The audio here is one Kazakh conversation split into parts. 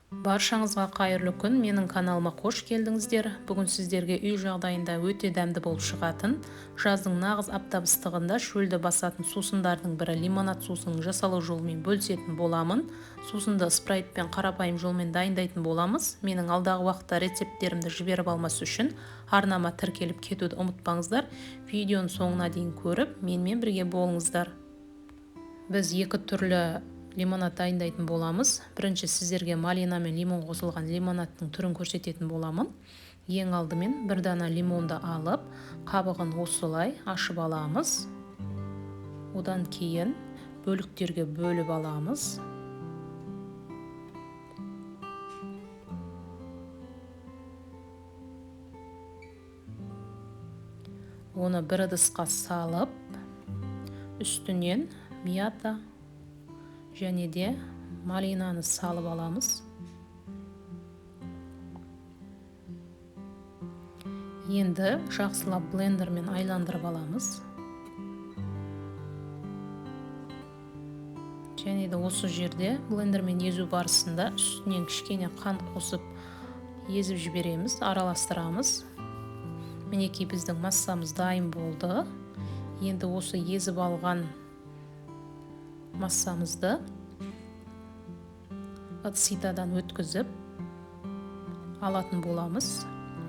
Баршаңызға қайырлы күн, менің каналыма қош келдіңіздер. Бүгін сіздерге үй жағдайында өте дәмді болып шығатын, жаздың нағыз аптап ыстығында шөлді басатын сусындардың бірі лимонад сусының жасалу жолымен бөлісетін боламын. Сусынды спрайтпен қарапайым жолмен дайындайтын боламыз. Менің алдағы уақытта рецепттерімді жіберіп алмас үшін арнама тіркеліп кетуді ұмытпаңыздар. Видеоның соңына дейін көріп, менімен бірге болыңыздар. Біз екі түрлі лимонад дайындайтын боламыз. Бірінші сіздерге малина мен лимон қосылған лимонадтың түрін көрсететін боламын. Ең алдымен бір дана лимонды алып, қабығын осылай ашып аламыз. Одан кейін бөліктерге бөліп аламыз. Оны бір ыдысқа салып, үстінен мята және де малинаны салып аламыз. Енді жақсылап блендермен айландырып аламыз. Және де осы жерде блендермен езу барысында үстінен кішкене қант қосып езіп жібереміз, араластырамыз. Мінекей біздің массамыз дайын болды. Енді осы езіп алған массамызды ыдыс-ситадан өткізіп алатын боламыз.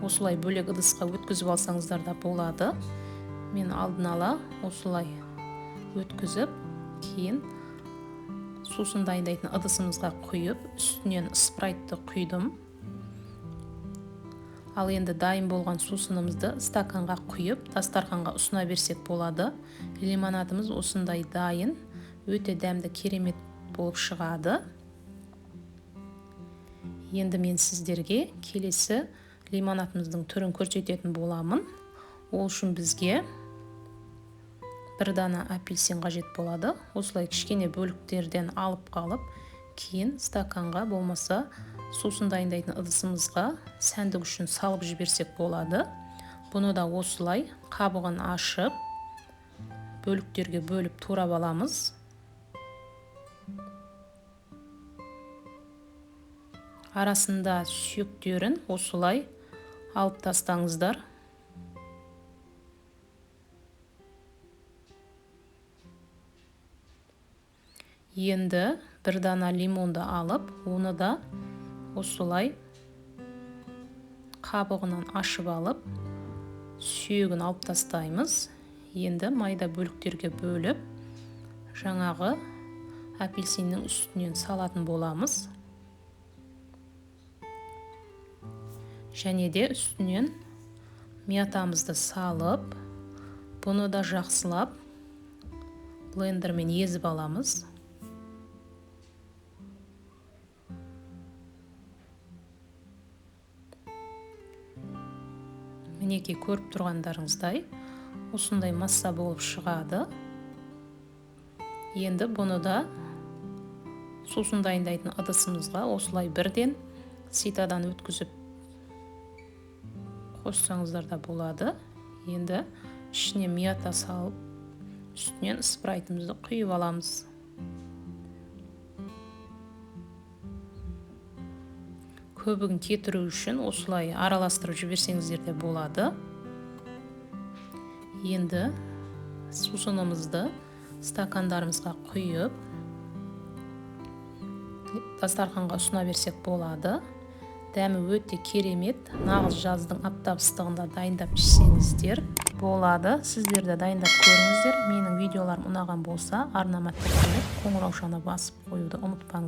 Осылай бөлек ыдысқа өткізіп алсаңыздар да болады. Мен алдын ала осылай өткізіп, кейін сусын дайындайтын ыдысымызға құйып, үстінен спрайтты құйдым. Ал енді дайын болған сусынымызды стаканға құйып, дастарханға ұсына берсек болады. Лимонадымыз осындай дайын, өте дәмді, керемет болып шығады. Енді мен сіздерге келесі лимонадымыздың түрін көрсететін боламын. Ол үшін бізге бір дана апельсин қажет болады. Осылай кішкене бөліктерден алып қалып, кейін стаканға болмаса сусын дайындайтын ыдысымызға сәндік үшін салып жіберсек болады. Бұны да осылай қабығын ашып, бөліктерге бөліп турап аламыз. Арасында сүйектерін осылай алып тастаңыздар. Енді бір дана лимонды алып, оны да осылай қабығынан ашып алып, сүйегін алып тастаймыз. Енді майда бөліктерге бөліп, жаңағы апельсиннің үстінен салатын боламыз. Және де үстінен мятамызды салып, бұны да жақсылап блендермен езіп аламыз. Мінекей көріп тұрғандарыңыздай, осындай масса болып шығады. Енді бұны да сусын дайындайтын ыдысымызға осылай бірден ситадан өткізіп қоссаңыздар да болады. Енді ішіне мята салып, үстінен спрайтымызды құйып аламыз. Көбігін кетіру үшін осылай араластырып жіберсеңіздер де болады. Енді сусынымызды стакандарымызға құйып, дастарханға ұсына берсек болады. Дәмі өте керемет, нағыз жаздың аптап ыстығында дайындап ішсеңіздер болады. Сіздер де дайындап көріңіздер. Менің видеоларым ұнаған болса, арнама тіркеліп, қоңыраушаны басып қоюды ұмытпаңыз.